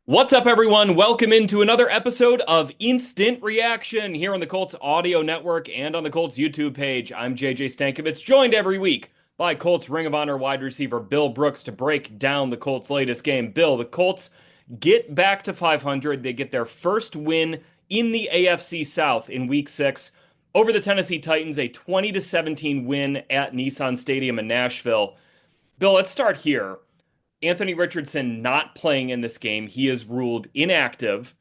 What's up, everyone? Welcome into another episode of Instant Reaction here on the Colts Audio Network and on the Colts YouTube page. I'm JJ Stankevitz, joined every week by Colts Ring of Honor wide receiver Bill Brooks to break down the Colts' latest game. Bill, the Colts get back to 500. They get their first win in the AFC South in Week 6 over the Tennessee Titans, a 20-17 win at Nissan Stadium in Nashville. Bill, let's start here. Anthony Richardson not playing in this game. He is ruled inactive.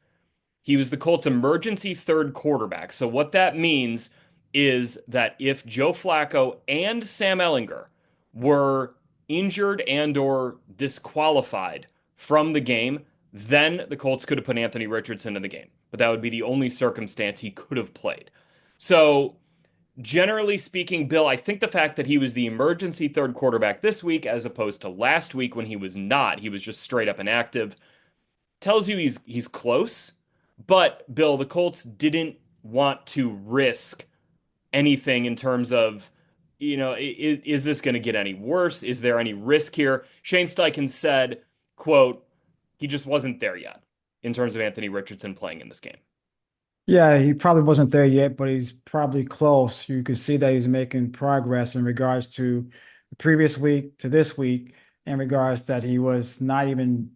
He was the Colts' emergency third quarterback. So what that means is that if Joe Flacco and Sam Ehlinger were injured and or disqualified from the game, then the Colts could have put Anthony Richardson in the game. But that would be the only circumstance he could have played. So generally speaking, Bill, I think the fact that he was the emergency third quarterback this week as opposed to last week when he was not, he was just straight up inactive, tells you he's close. But Bill, the Colts didn't want to risk anything in terms of, is this going to get any worse? Is there any risk here? Shane Steichen said, quote, he just wasn't there yet in terms of Anthony Richardson playing in this game. Yeah, he probably wasn't there yet, but he's probably close. You can see that he's making progress in regards to the previous week to this week, in regards that he was not even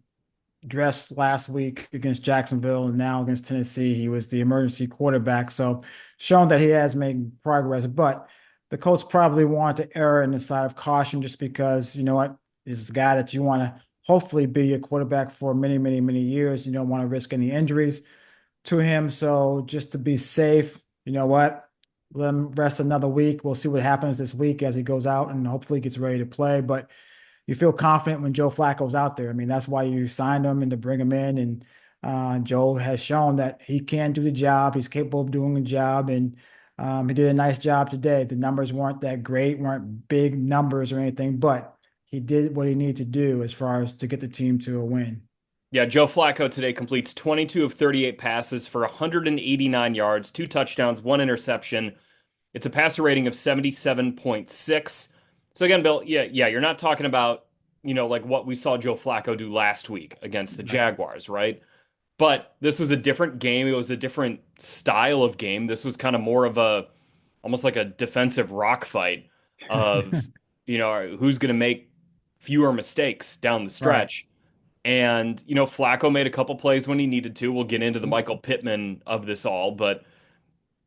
dressed last week against Jacksonville and now against Tennessee. He was the emergency quarterback. So showing that he has made progress, but the Colts probably want to err in the side of caution just because, you know what, this is a guy that you want to hopefully be your quarterback for many, many, many years. You don't want to risk any injuries to him. So just to be safe, you know what? Let him rest another week. We'll see what happens this week as he goes out and hopefully gets ready to play. But you feel confident when Joe Flacco's out there. I mean, that's why you signed him and to bring him in. And Joe has shown that he can do the job. He's capable of doing the job. And he did a nice job today. The numbers weren't that great, weren't big numbers or anything, but he did what he needed to do as far as to get the team to a win. Yeah, Joe Flacco today completes 22 of 38 passes for 189 yards, two touchdowns, one interception. It's a passer rating of 77.6. So again, Bill, yeah, you're not talking about, like what we saw Joe Flacco do last week against the Right. Jaguars, right? But this was a different game. It was a different style of game. This was kind of more of almost like a defensive rock fight of, who's going to make fewer mistakes down the Right. stretch. And, Flacco made a couple plays when he needed to. We'll get into the Michael Pittman of this all, but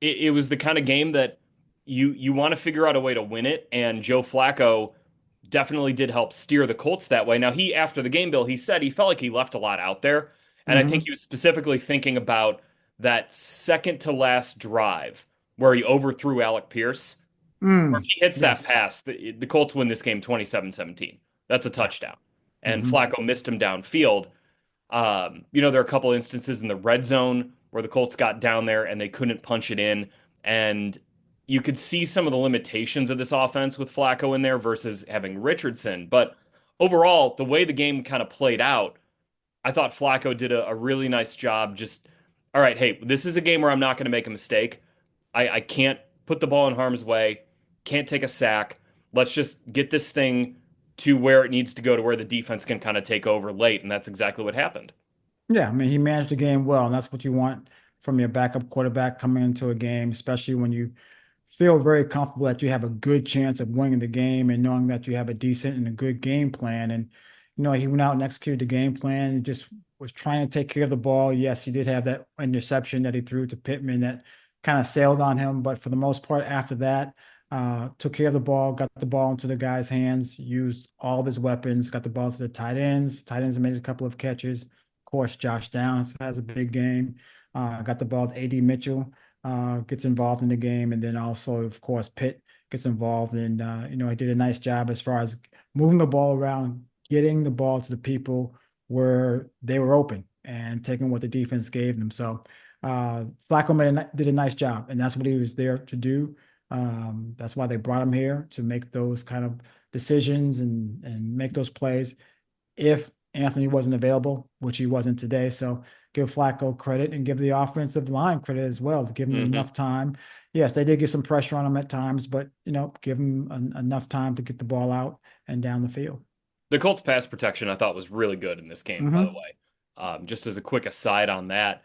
it was the kind of game that you want to figure out a way to win it. And Joe Flacco definitely did help steer the Colts that way. Now, after the game, Bill, he said he felt like he left a lot out there. And I think Hmm. he was specifically thinking about that second to last drive where he overthrew Alec Pierce. Where if Mm. he hits that Yes. pass, the Colts win this game 27-17. That's a Yeah. touchdown. And Hmm. Flacco missed him downfield. There are a couple instances in the red zone where the Colts got down there and they couldn't punch it in. And you could see some of the limitations of this offense with Flacco in there versus having Richardson. But overall, the way the game kind of played out, I thought Flacco did a really nice job. Just, all right, hey, this is a game where I'm not going to make a mistake. I can't put the ball in harm's way, can't take a sack. Let's just get this thing to where it needs to go to where the defense can kind of take over late. And that's exactly what happened. Yeah, I mean, he managed the game well, and that's what you want from your backup quarterback coming into a game, especially when you feel very comfortable that you have a good chance of winning the game and knowing that you have a decent and a good game plan. And, he went out and executed the game plan and just was trying to take care of the ball. Yes, he did have that interception that he threw to Pittman that kind of sailed on him. But for the most part, after that, took care of the ball, got the ball into the guy's hands, used all of his weapons, got the ball to the tight ends. Tight ends made a couple of catches. Of course, Josh Downs has a big game. Got the ball to AD Mitchell gets involved in the game, and then also, of course, Pitt gets involved, and he did a nice job as far as moving the ball around, getting the ball to the people where they were open, and taking what the defense gave them. So Flacco did a nice job, and that's what he was there to do. That's why they brought him here to make those kind of decisions and make those plays. If Anthony wasn't available, which he wasn't today, so give Flacco credit and give the offensive line credit as well to give him Hmm. enough time. Yes, they did get some pressure on him at times, but give him enough time to get the ball out and down the field. The Colts pass protection I thought was really good in this game, by the Hmm. way. Just as a quick aside on that,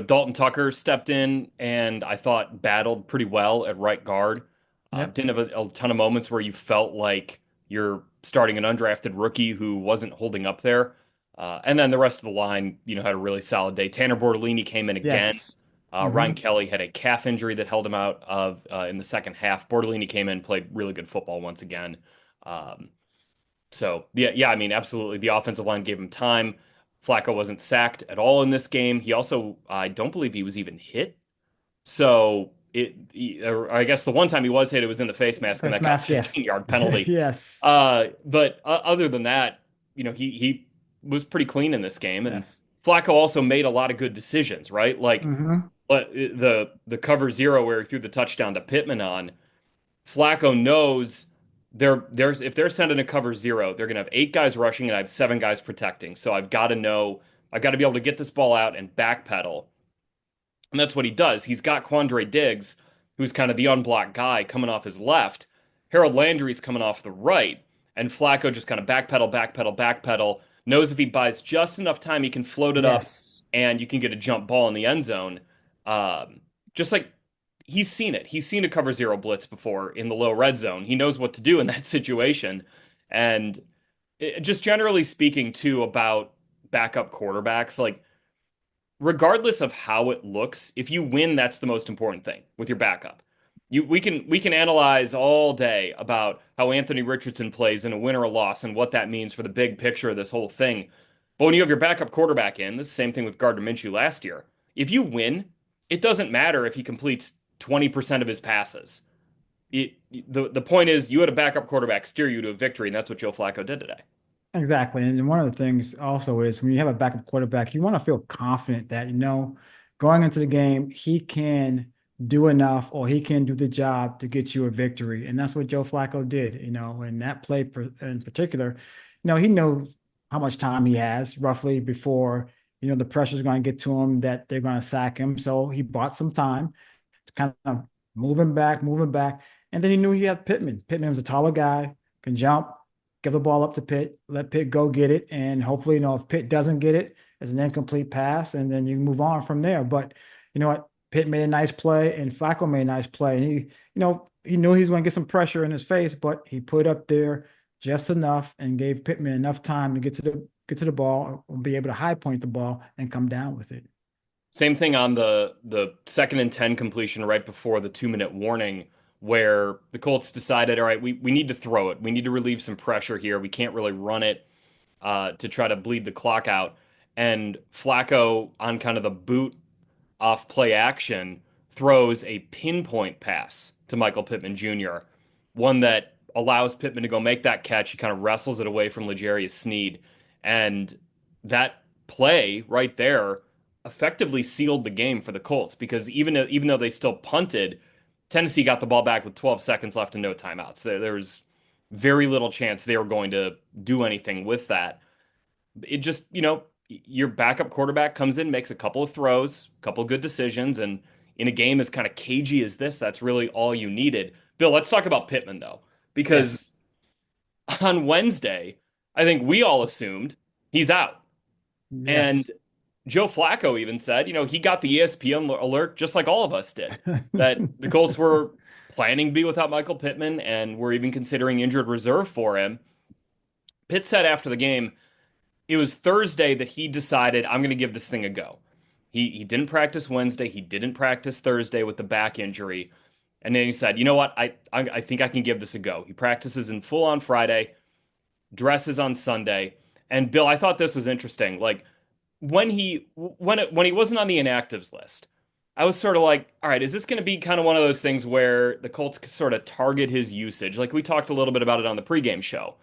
Dalton Tucker stepped in and I thought battled pretty well at right guard. Yep. Didn't have a ton of moments where you felt like you're starting an undrafted rookie who wasn't holding up there. And then the rest of the line, had a really solid day. Tanner Bortolini came in again. Yes. Ryan Hmm. Kelly had a calf injury that held him out of in the second half. Bortolini came in, played really good football once again. Um, so yeah, I mean, absolutely. The offensive line gave him time. Flacco wasn't sacked at all in this game. He also, I don't believe he was even hit. So or I guess the one time he was hit, it was in the face mask, and Face that got a mask. Yes. 15-yard penalty. Yes. But other than that, he was pretty clean in this game, and Yes. Flacco also made a lot of good decisions, right? Like, Hmm. but the cover zero where he threw the touchdown to Pittman on. Flacco knows there's if they're sending a cover zero, they're gonna have 8 guys rushing and I have 7 guys protecting. So I've got to be able to get this ball out and backpedal. And that's what he does. He's got Quandre Diggs, who's kind of the unblocked guy coming off his left. Harold Landry's coming off the right. And Flacco just kind of backpedal, backpedal, backpedal. Knows if he buys just enough time, he can float it up Yes. and you can get a jump ball in the end zone. Just like he's seen it. He's seen a cover zero blitz before in the low red zone. He knows what to do in that situation. And just generally speaking, too, about backup quarterbacks, like regardless of how it looks, if you win, that's the most important thing with your backup. We can analyze all day about how Anthony Richardson plays in a win or a loss and what that means for the big picture of this whole thing. But when you have your backup quarterback in, the same thing with Gardner Minshew last year. If you win, it doesn't matter if he completes 20% of his passes. The point is you had a backup quarterback steer you to a victory, and that's what Joe Flacco did today. Exactly. And one of the things also is when you have a backup quarterback, you want to feel confident that, going into the game, he can do enough or he can do the job to get you a victory. And that's what Joe Flacco did, and that play in particular, he knows how much time he has roughly before, the pressure is going to get to him that they're going to sack him. So he bought some time to kind of moving back, moving back. And then he knew he had Pittman. Pittman was a taller guy, can jump, give the ball up to Pitt, let Pitt go get it. And hopefully, if Pitt doesn't get it, it's an incomplete pass, and then you move on from there. But you know what? Pitt made a nice play and Flacco made a nice play. And he knew he was going to get some pressure in his face, but he put up there just enough and gave Pittman enough time to get to the ball or be able to high point the ball and come down with it. Same thing on the 2nd and 10 completion right before the 2-minute warning, where the Colts decided, all right, we need to throw it. We need to relieve some pressure here. We can't really run it to try to bleed the clock out. And Flacco, on kind of the boot off play action, throws a pinpoint pass to Michael Pittman Jr., one that allows Pittman to go make that catch. He kind of wrestles it away from L'Jarius Sneed. And that play right there effectively sealed the game for the Colts because even though they still punted, Tennessee got the ball back with 12 seconds left and no timeouts. There was very little chance they were going to do anything with that. It just, your backup quarterback comes in, makes a couple of throws, a couple of good decisions, and in a game as kind of cagey as this, that's really all you needed. Bill, let's talk about Pittman though, because Yes. on Wednesday, I think we all assumed he's out. And Yes. Joe Flacco even said, he got the ESPN alert just like all of us did, that the Colts were planning to be without Michael Pittman and were even considering injured reserve for him. Pitt said after the game, it was Thursday that he decided, I'm going to give this thing a go. He didn't practice Wednesday. He didn't practice Thursday with the back injury. And then he said, you know what? I think I can give this a go. He practices in full on Friday, dresses on Sunday. And Bill, I thought this was interesting. Like when he wasn't on the inactives list, I was sort of like, all right, is this going to be kind of one of those things where the Colts sort of target his usage? Like we talked a little bit about it on the pregame show.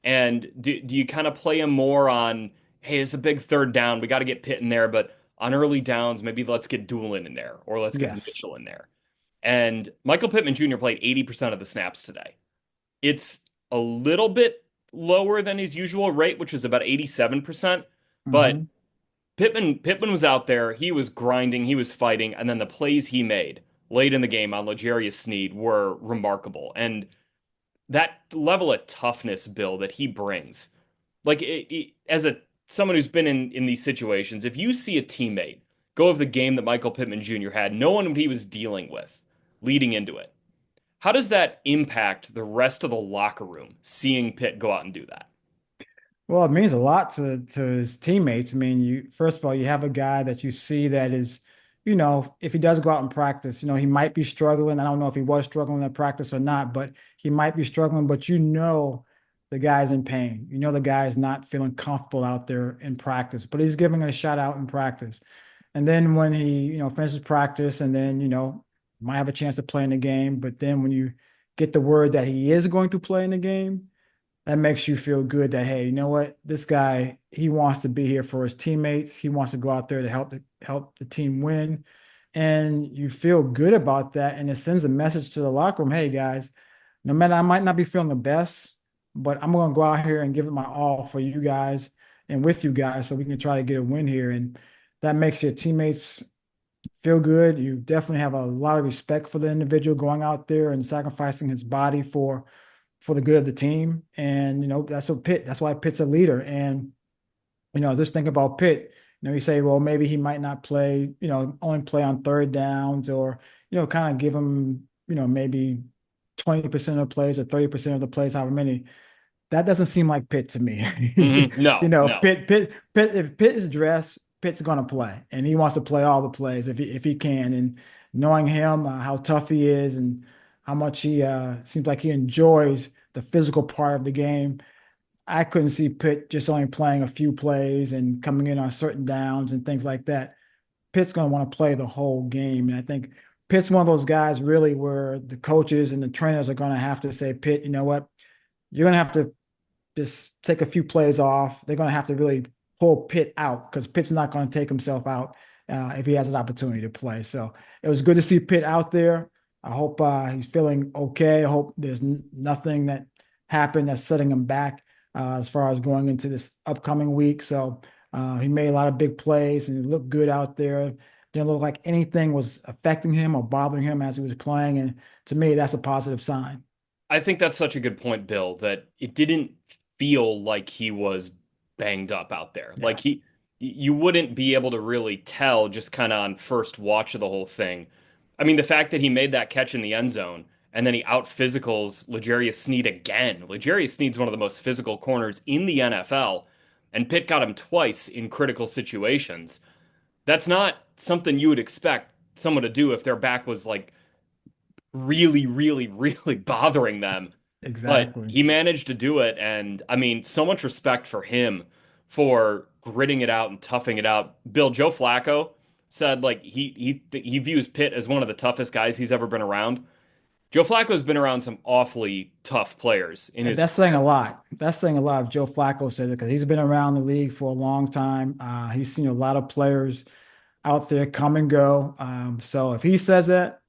And do you kind of play him more on, hey, it's a big third down. We got to get Pitt in there, but on early downs, maybe let's get Doolin in there or let's get Yes. Mitchell in there. And Michael Pittman Jr. played 80% of the snaps today. It's a little bit lower than his usual rate, which is about 87%. But Hmm. Pittman was out there. He was grinding. He was fighting. And then the plays he made late in the game on L'Jarius Sneed were remarkable. And that level of toughness, Bill, that he brings, like as a someone who's been in these situations, if you see a teammate go of the game that Michael Pittman Jr. had, knowing what he was dealing with leading into it, how does that impact the rest of the locker room seeing Pitt go out and do that? Well, it means a lot to his teammates. I mean, you first of all, you have a guy that you see that is, if he does go out and practice, he might be struggling. I don't know if he was struggling in practice or not, but he might be struggling, but the guy's in pain. The guy's not feeling comfortable out there in practice, but he's giving it a shot out in practice. And then when he, finishes practice and then, might have a chance to play in the game, but then when you get the word that he is going to play in the game, that makes you feel good that, hey, you know what? This guy, he wants to be here for his teammates. He wants to go out there to help the team win. And you feel good about that. And it sends a message to the locker room, hey guys, no matter I might not be feeling the best, but I'm gonna go out here and give it my all for you guys and with you guys so we can try to get a win here. And that makes your teammates feel good. You definitely have a lot of respect for the individual going out there and sacrificing his body for the good of the team. And, that's why Pitt's a leader. And, just think about Pitt. You say, well, maybe he might not play, only play on third downs or, kind of give him, maybe 20% of the plays or 30% of the plays, however many. That doesn't seem like Pitt to me. No, no. If Pitt is dressed, Pitt's going to play and he wants to play all the plays if he can. And knowing him, how tough he is and how much he seems like he enjoys the physical part of the game. I couldn't see Pitt just only playing a few plays and coming in on certain downs and things like that. Pitt's going to want to play the whole game. And I think Pitt's one of those guys really where the coaches and the trainers are going to have to say, Pitt, you know what? You're going to have to just take a few plays off. They're going to have to really pull Pitt out because Pitt's not going to take himself out if he has an opportunity to play. So it was good to see Pitt out there. I hope he's feeling okay. I hope there's nothing that happened that's setting him back as far as going into this upcoming week. So he made a lot of big plays and he looked good out there. Didn't look like anything was affecting him or bothering him as he was playing. And to me, that's a positive sign. I think that's such a good point, Bill, that it didn't feel like he was banged up out there. Yeah, Like you wouldn't be able to really tell just kind of on first watch of the whole thing. I mean, the fact that he made that catch in the end zone and then he out physicals L'Jarius Sneed again. L'Jarius Sneed's one of the most physical corners in the NFL, and Pitt got him twice in critical situations. That's not something you would expect someone to do if their back was like really, really, really bothering them. But exactly. he managed to do it. And I mean, so much respect for him for gritting it out and toughing it out. Bill, Joe Flacco said like he views Pitt as one of the toughest guys he's ever been around. Joe Flacco's been around some awfully tough players in And his that's saying career. a lot. That's saying a lot. If Joe Flacco said it because he's been around the league for a long time. He's seen a lot of players out there come and go. So if he says that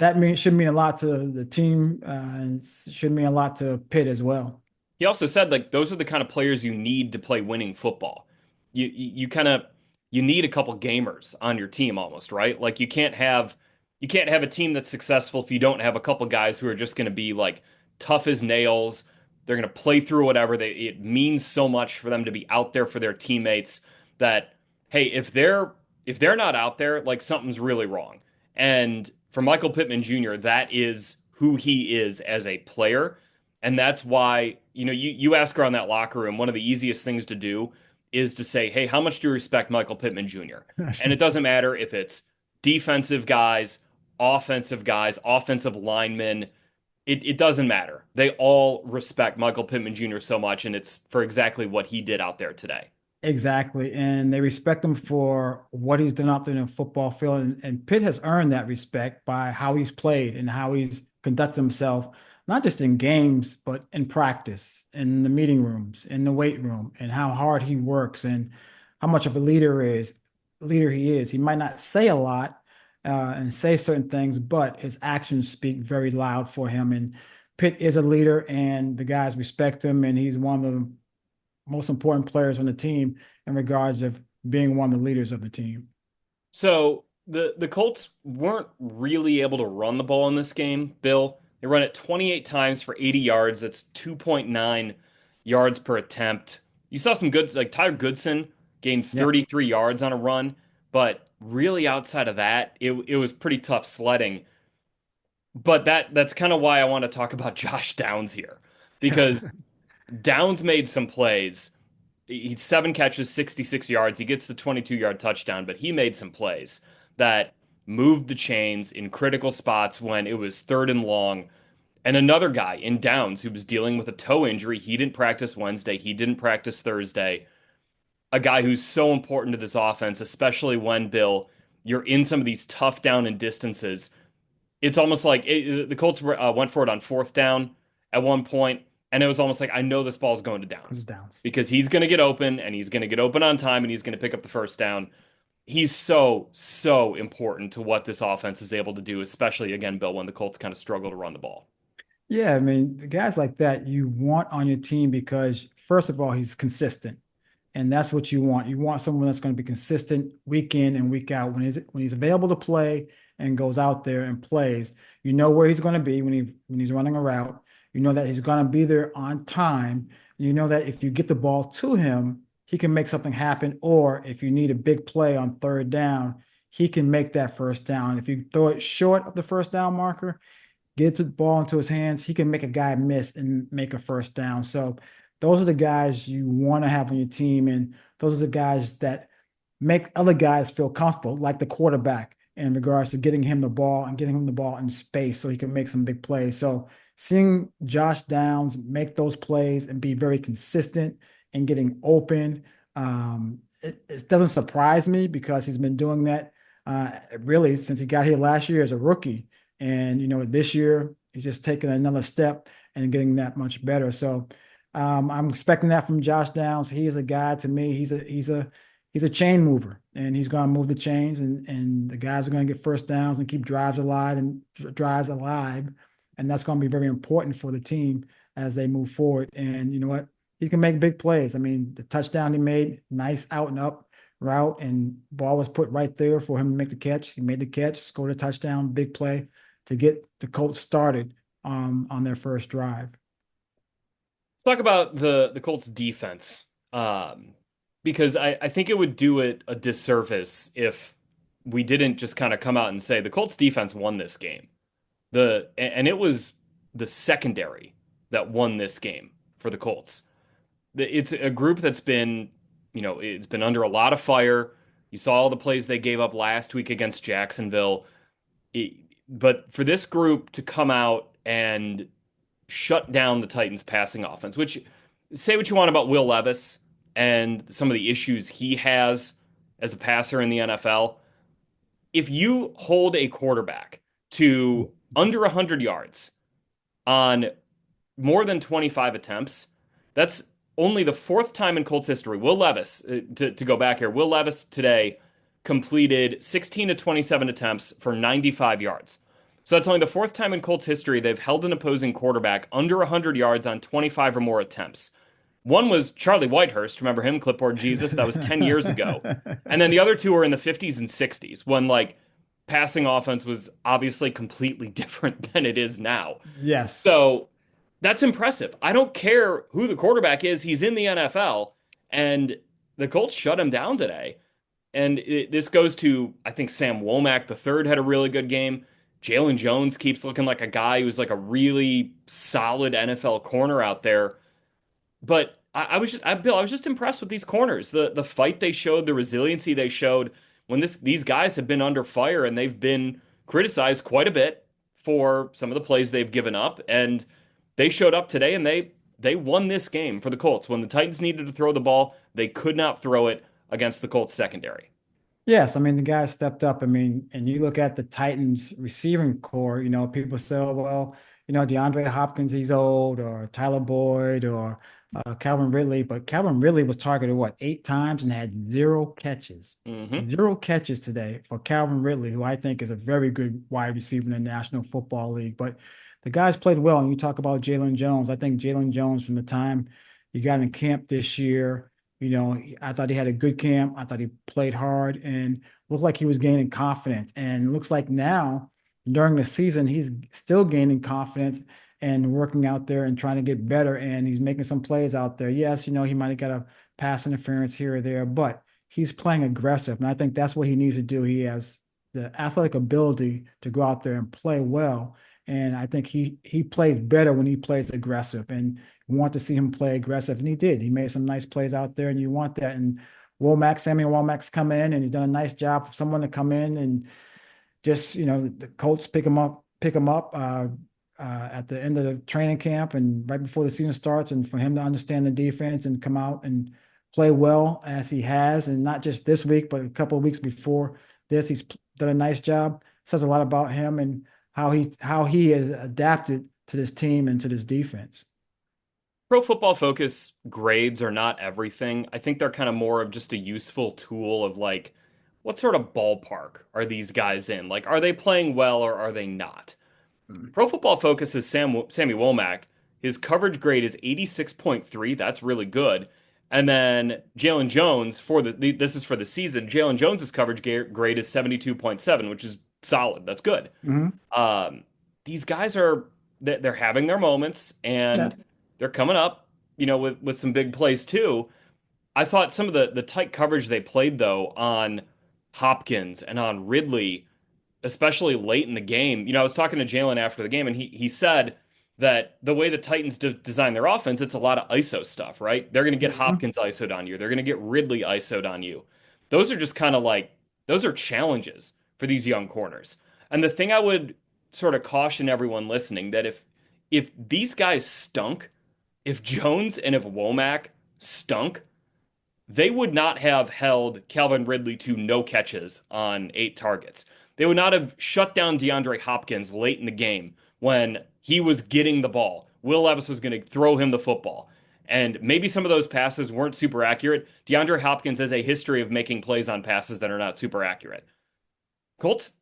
that means should mean a lot to the team and should mean a lot to Pitt as well. He also said like those are the kind of players you need to play winning football. You kind of you need a couple gamers on your team almost, right? Like you can't have a team that's successful if you don't have a couple guys who are just going to be like tough as nails. They're going to play through whatever they it means so much for them to be out there for their teammates that hey, if they're not out there, like something's really wrong. And for Michael Pittman Jr., that is who he is as a player. And that's why, you ask around that locker room, one of the easiest things to do is to say, hey, how much do you respect Michael Pittman Jr.? And it doesn't matter if it's defensive guys, offensive linemen. It doesn't matter. They all respect Michael Pittman Jr. so much, and it's for exactly what he did out there today. Exactly. And they respect him for what he's done out there in the football field. And Pitt has earned that respect by how he's played and how he's conducted himself, not just in games, but in practice, in the meeting rooms, in the weight room, and how hard he works and how much of a leader he is. He might not say a lot and say certain things, but his actions speak very loud for him. And Pitt is a leader, and the guys respect him, and he's one of the most important players on the team in regards of being one of the leaders of the team. So the Colts weren't really able to run the ball in this game, Bill. They run it 28 times for 80 yards. That's 2.9 yards per attempt. You saw some good, like Tyler Goodson gained Yeah. 33 yards on a run, but really outside of that, it was pretty tough sledding. But that's kind of why I want to talk about Josh Downs here because Downs made some plays. He's 7 catches, 66 yards. He gets the 22-yard touchdown, but he made some plays that moved the chains in critical spots when it was third and long. And another guy in Downs who was dealing with a toe injury. He didn't practice Wednesday. He didn't practice Thursday. A guy who's so important to this offense, especially when, Bill, you're in some of these tough down and distances. It's almost like the Colts went for it on fourth down at one point, and it was almost like, I know this ball's going to Downs Downs. because he's going to get open and he's going to get open on time and he's going to pick up the first down. He's so, so important to what this offense is able to do, especially again, Bill, when the Colts kind of struggle to run the ball. Yeah, I mean, the guys like that you want on your team because, first of all, he's consistent. And that's what you want. You want someone that's going to be consistent week in and week out. When he's available to play and goes out there and plays, you know where he's going to be when he's running a route. You know that he's going to be there on time. You know that if you get the ball to him, he can make something happen. Or if you need a big play on third down, he can make that first down. If you throw it short of the first down marker, get the ball into his hands, he can make a guy miss and make a first down. So those are the guys you want to have on your team. And those are the guys that make other guys feel comfortable, like the quarterback, in regards to getting him the ball and getting him the ball in space so he can make some big plays. So seeing Josh Downs make those plays and be very consistent and getting open, it doesn't surprise me because he's been doing that really since he got here last year as a rookie. And, this year he's just taking another step and getting that much better. So I'm expecting that from Josh Downs. He is a guy to me. He's a chain mover, and he's going to move the chains, and the guys are going to get first downs and keep drives alive, and that's going to be very important for the team as they move forward. And you know what? He can make big plays. I mean, the touchdown he made, nice out and up route, and ball was put right there for him to make the catch. He made the catch, scored a touchdown, big play to get the Colts started on their first drive. Talk about the Colts defense, because I think it would do it a disservice if we didn't just kind of come out and say the Colts defense won this game. And it was the secondary that won this game for the Colts. It's a group that's been, it's been under a lot of fire. You saw all the plays they gave up last week against Jacksonville. But for this group to come out and shut down the Titans passing offense, which, say what you want about Will Levis and some of the issues he has as a passer in the NFL. If you hold a quarterback to under 100 yards on more than 25 attempts, that's only the fourth time in Colts history. Will Levis, to go back here, Will Levis today completed 16 to 27 attempts for 95 yards. So that's only the fourth time in Colts history they've held an opposing quarterback under 100 yards on 25 or more attempts. One was Charlie Whitehurst. Remember him? Clipboard Jesus. That was 10 years ago. And then the other two were in the 50s and 60s when passing offense was obviously completely different than it is now. Yes. So that's impressive. I don't care who the quarterback is. He's in the NFL, and the Colts shut him down today. And this goes to, I think, Sam Womack the third had a really good game. Jalen Jones keeps looking like a guy who's like a really solid NFL corner out there. But Bill, I was just impressed with these corners. The fight they showed, the resiliency they showed when these guys have been under fire and they've been criticized quite a bit for some of the plays they've given up. And they showed up today and they won this game for the Colts. When the Titans needed to throw the ball, they could not throw it against the Colts secondary. Yes, I mean the guys stepped up. I mean, and you look at the Titans receiving core, people say, oh, well, DeAndre Hopkins, he's old, or Tyler Boyd, or Calvin Ridley. But Calvin Ridley was targeted, 8 times and had 0 catches. Mm-hmm. 0 catches today for Calvin Ridley, who I think is a very good wide receiver in the National Football League. But the guys played well. And you talk about Jalen Jones. I think Jalen Jones, from the time he got in camp this year, I thought he had a good camp. I thought he played hard and looked like he was gaining confidence. And it looks like now, during the season, he's still gaining confidence and working out there and trying to get better. And he's making some plays out there. Yes, he might have got a pass interference here or there, but he's playing aggressive. And I think that's what he needs to do. He has the athletic ability to go out there and play well. And I think he plays better when he plays aggressive. And you want to see him play aggressive. And he did. He made some nice plays out there, and you want that. And Samuel Womack's come in, and he's done a nice job for someone to come in and just, the Colts pick him up at the end of the training camp and right before the season starts, and for him to understand the defense and come out and play well as he has, and not just this week, but a couple of weeks before this, he's done a nice job. Says a lot about him and how he has adapted to this team and to this defense. Pro Football Focus grades are not everything. I think they're kind of more of just a useful tool of like, what sort of ballpark are these guys in? Like, are they playing well or are they not? Pro Football Focus is Sammy Womack. His coverage grade is 86.3. That's really good. And then Jalen Jones this is for the season. Jalen Jones's coverage grade is 72.7, which is solid. That's good. Mm-hmm. These guys they're having their moments and Yes. they're coming up, with some big plays too. I thought some of the tight coverage they played though on Hopkins and on Ridley, especially late in the game. I was talking to Jalen after the game, and he said that the way the Titans design their offense, it's a lot of ISO stuff, right? They're going to get Mm-hmm. Hopkins ISO'd on you. They're going to get Ridley ISO'd on you. Those are just kind of like, those are challenges for these young corners. And the thing I would sort of caution everyone listening that if these guys stunk, if Jones and if Womack stunk, they would not have held Calvin Ridley to no catches on 8 targets. They would not have shut down DeAndre Hopkins late in the game when he was getting the ball. Will Levis was going to throw him the football. And maybe some of those passes weren't super accurate. DeAndre Hopkins has a history of making plays on passes that are not super accurate. Colts,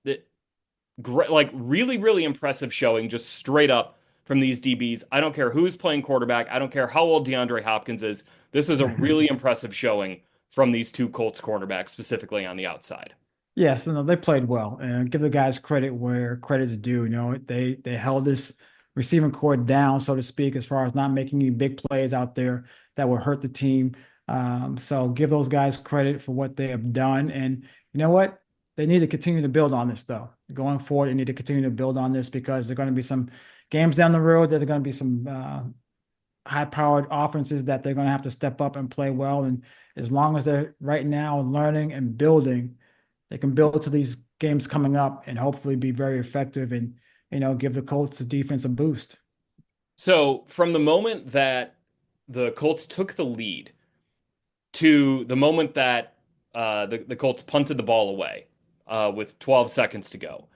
like really, really impressive showing just straight up from these DBs. I don't care who's playing quarterback. I don't care how old DeAndre Hopkins is. This is a really impressive showing from these two Colts cornerbacks, specifically on the outside. Yes, no, they played well, and give the guys credit where credit is due. They held this receiving core down, so to speak, as far as not making any big plays out there that would hurt the team. So give those guys credit for what they have done, and you know what? They need to continue to build on this, though. Going forward, they need to continue to build on this because there are going to be some games down the road. There's going to be some high-powered offenses that they're going to have to step up and play well. And as long as they're right now learning and building, they can build to these games coming up and hopefully be very effective and give the Colts the defense a boost. So, from the moment that the Colts took the lead to the moment that the Colts punted the ball away with 12 seconds to go,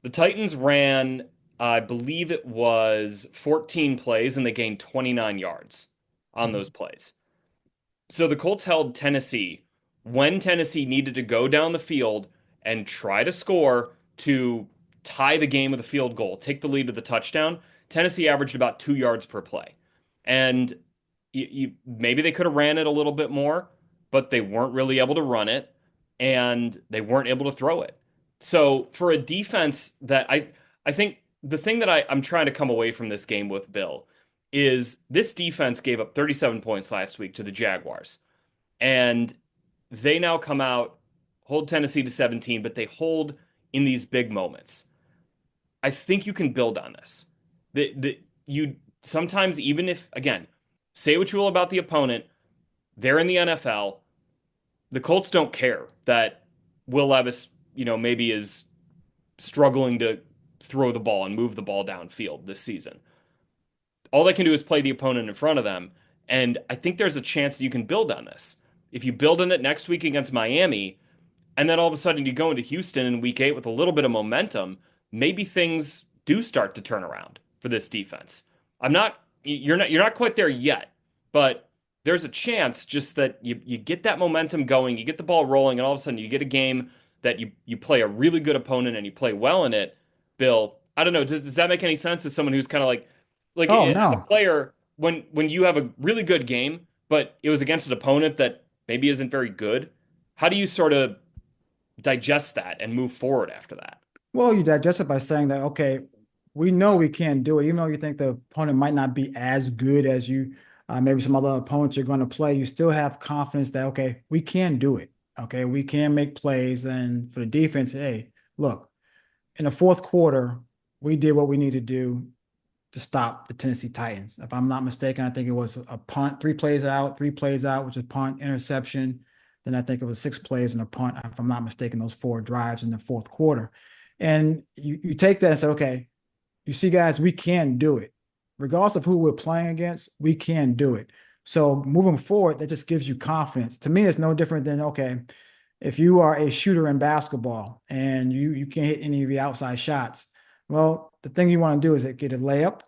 the Titans ran, I believe it was 14 plays, and they gained 29 yards on those Mhm. plays. So the Colts held Tennessee when Tennessee needed to go down the field and try to score to tie the game with a field goal, take the lead with a touchdown. Tennessee averaged about 2 yards per play. And maybe they could have ran it a little bit more, but they weren't really able to run it and they weren't able to throw it. So for a defense that I think the thing that I'm trying to come away from this game with, Bill, is this defense gave up 37 points last week to the Jaguars. And they now come out, hold Tennessee to 17, but they hold in these big moments. I think you can build on this. You sometimes, even if, again, say what you will about the opponent, they're in the NFL. The Colts don't care that Will Levis, maybe is struggling to throw the ball and move the ball downfield this season. All they can do is play the opponent in front of them. And I think there's a chance that you can build on this. If you build on it next week against Miami, and then all of a sudden you go into Houston in week 8 with a little bit of momentum, maybe things do start to turn around for this defense. You're not quite there yet, but there's a chance just that you get that momentum going, you get the ball rolling, and all of a sudden you get a game that you play a really good opponent and you play well in it. Bill, I don't know, does that make any sense as someone who's kind of like Oh as a no. player when you have a really good game, but it was against an opponent that maybe isn't very good? How do you sort of digest that and move forward after that? Well, you digest it by saying that, okay, we know we can do it, even though you think the opponent might not be as good as you, maybe some other opponents you're going to play. You still have confidence that okay, we can do it. Okay, we can make plays. And for the defense, hey, look, in the fourth quarter, we did what we need to do to stop the Tennessee Titans. If I'm not mistaken, I think it was a punt, 3 plays out, which is punt, interception. Then I think it was 6 plays and a punt, if I'm not mistaken, those 4 drives in the fourth quarter. And you take that and say, okay, you see, guys, we can do it. Regardless of who we're playing against, we can do it. So moving forward, that just gives you confidence. To me, it's no different than, okay, if you are a shooter in basketball and you can't hit any of the outside shots, well, the thing you want to do is get a layup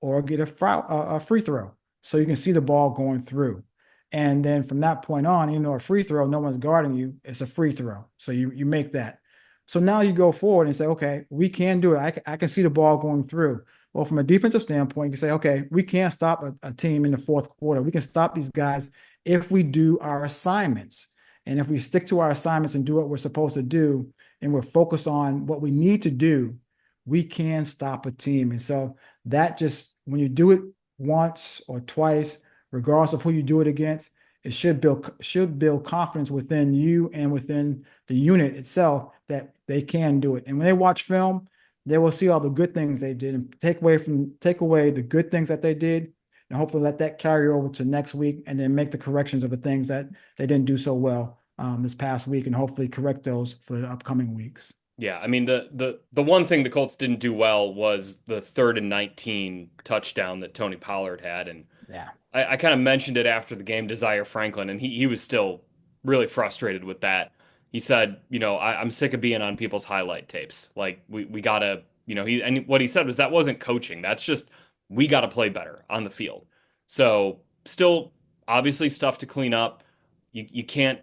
or get a free throw so you can see the ball going through. And then from that point on, even though a free throw, no one's guarding you, it's a free throw. So you make that. So now you go forward and say, okay, we can do it. I can see the ball going through. Well, from a defensive standpoint, you can say, okay, we can't stop a team in the fourth quarter. We can stop these guys if we do our assignments. And if we stick to our assignments and do what we're supposed to do, and we're focused on what we need to do, we can stop a team. And so that just, when you do it once or twice, regardless of who you do it against, it should build confidence within you and within the unit itself that they can do it. And when they watch film, they will see all the good things they did and take away the good things that they did, and hopefully let that carry over to next week, and then make the corrections of the things that they didn't do so well this past week, and hopefully correct those for the upcoming weeks. Yeah, I mean the one thing the Colts didn't do well was the 3rd and 19 touchdown that Tony Pollard had, and Yeah. I kind of mentioned it after the game to Zaire Franklin, and he was still really frustrated with that. He said, I'm sick of being on people's highlight tapes. Like we gotta, and what he said was that wasn't coaching. That's just we gotta play better on the field. So still obviously stuff to clean up. You can't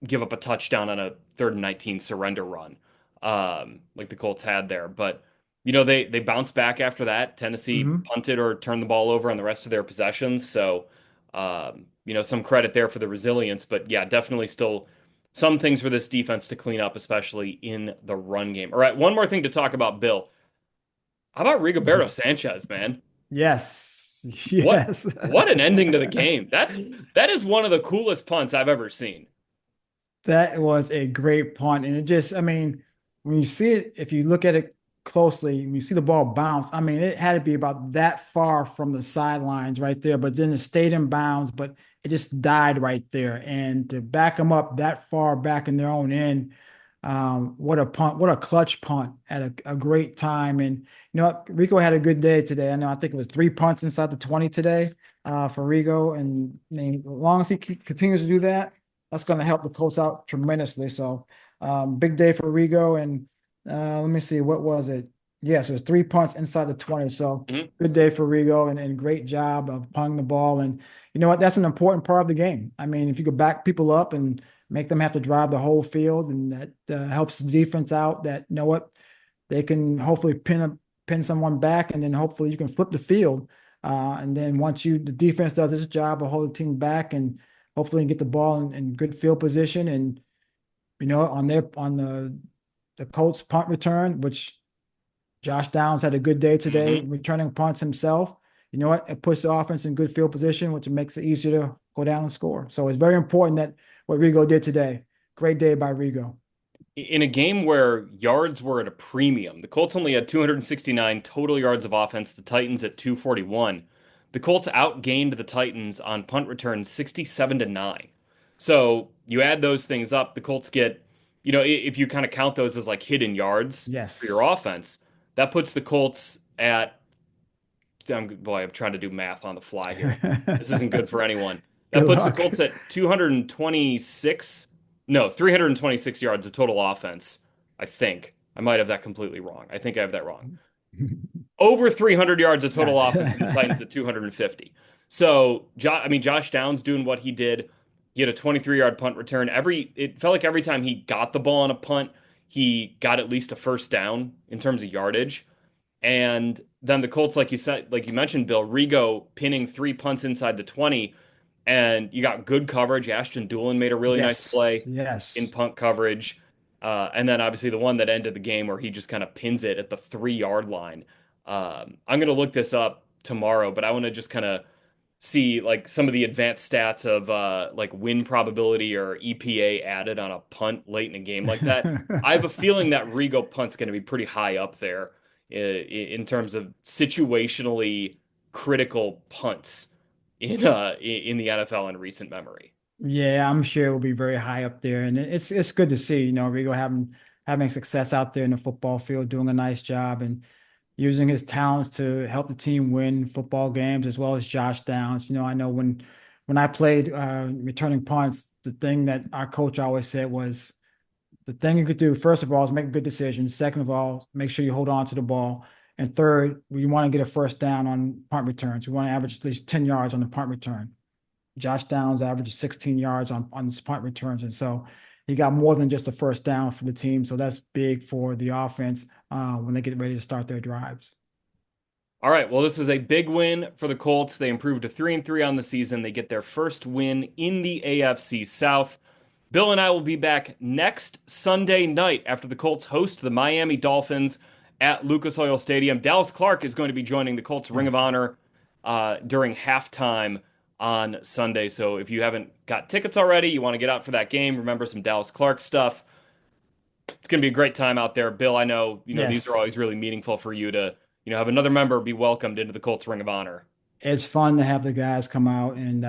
give up a touchdown on a 3rd and 19 surrender run, like the Colts had there. But they bounced back after that. Tennessee Hmm. punted or turned the ball over on the rest of their possessions. So some credit there for the resilience. But yeah, definitely still some things for this defense to clean up, especially in the run game. All right, one more thing to talk about, Bill. How about Rigoberto Sanchez, man? Yes. What Yes. what an ending to the game. That is one of the coolest punts I've ever seen. That was a great punt. And it just, I mean, when you see it, if you look at it closely, when you see the ball bounce, I mean, it had to be about that far from the sidelines right there, but then it stayed in bounds, but it just died right there. And to back them up that far back in their own end, what a punt, what a clutch punt at a great time. And what, Rico had a good day today. I think it was 3 punts inside the 20 today for Rico. And I mean, as long as he continues to do that, that's going to help the Colts out tremendously. So big day for Rigo. And let me see, what was it? Yes, it was 3 punts inside the 20. So Mhm. good day for Rigo, and great job of punting the ball. And you know what? That's an important part of the game. I mean, if you could back people up and make them have to drive the whole field, and that helps the defense out, that, you know what, they can hopefully pin someone back, and then hopefully you can flip the field. And then once the defense does its job of holding the team back, and hopefully get the ball in good field position, and on the Colts punt return, which Josh Downs had a good day today Mhm. returning punts himself. You know what? It puts the offense in good field position, which makes it easier to go down and score. So it's very important that what Rigo did today. Great day by Rigo. In a game where yards were at a premium, the Colts only had 269 total yards of offense, the Titans at 241. The Colts outgained the Titans on punt returns 67-9. So you add those things up, the Colts get, if you kind of count those as like hidden yards for your Yes. offense, that puts the Colts at, boy, I'm trying to do math on the fly here. This isn't good for anyone. That Good puts the luck. Colts at 226, no, 326 yards of total offense, I think. I might have that completely wrong. I think I have that wrong. Over 300 yards of total offense, and the Titans Gotcha. at 250. So, Josh Downs doing what he did. He had a 23-yard punt return. It felt like every time he got the ball on a punt, he got at least a first down in terms of yardage. And then the Colts, like you said, like you mentioned, Bill, Rigo pinning 3 punts inside the 20, and you got good coverage. Ashton Doolin made a really nice Yes. play in Yes. punt coverage. And then obviously the one that ended the game where he just kind of pins it at the 3 yard line. I'm going to look this up tomorrow, but I want to just kind of see like some of the advanced stats of like win probability or EPA added on a punt late in a game like that. I have a feeling that Rigo punt's going to be pretty high up there in terms of situationally critical punts in the NFL in recent memory. Yeah, I'm sure it will be very high up there, and it's good to see, Rigo having success out there in the football field, doing a nice job, and using his talents to help the team win football games as well as Josh Downs. I know when I played returning punts, the thing that our coach always said was the thing you could do, first of all, is make a good decision. Second of all, make sure you hold on to the ball. And third, we want to get a first down on punt returns. We want to average at least 10 yards on the punt return. Josh Downs averaged 16 yards on his punt returns. And so he got more than just a first down for the team. So that's big for the offense when they get ready to start their drives. All right, well, this is a big win for the Colts. They improved to 3-3 on the season. They get their first win in the AFC South. Bill and I will be back next Sunday night after the Colts host the Miami Dolphins at Lucas Oil Stadium. Dallas Clark is going to be joining the Colts Ring of Yes. Honor during halftime on Sunday. So if you haven't got tickets already, you want to get out for that game, remember some Dallas Clark stuff. It's going to be a great time out there. Bill, I know, these are Yes. always really meaningful for you to, have another member be welcomed into the Colts Ring of Honor. It's fun to have the guys come out, and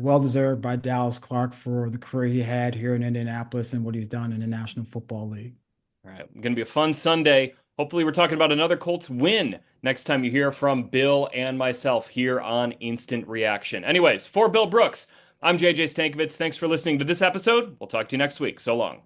well deserved by Dallas Clark for the career he had here in Indianapolis and what he's done in the National Football League. All right, going to be a fun Sunday. Hopefully, we're talking about another Colts win next time you hear from Bill and myself here on Instant Reaction. Anyways, for Bill Brooks, I'm JJ Stankevitz. Thanks for listening to this episode. We'll talk to you next week. So long.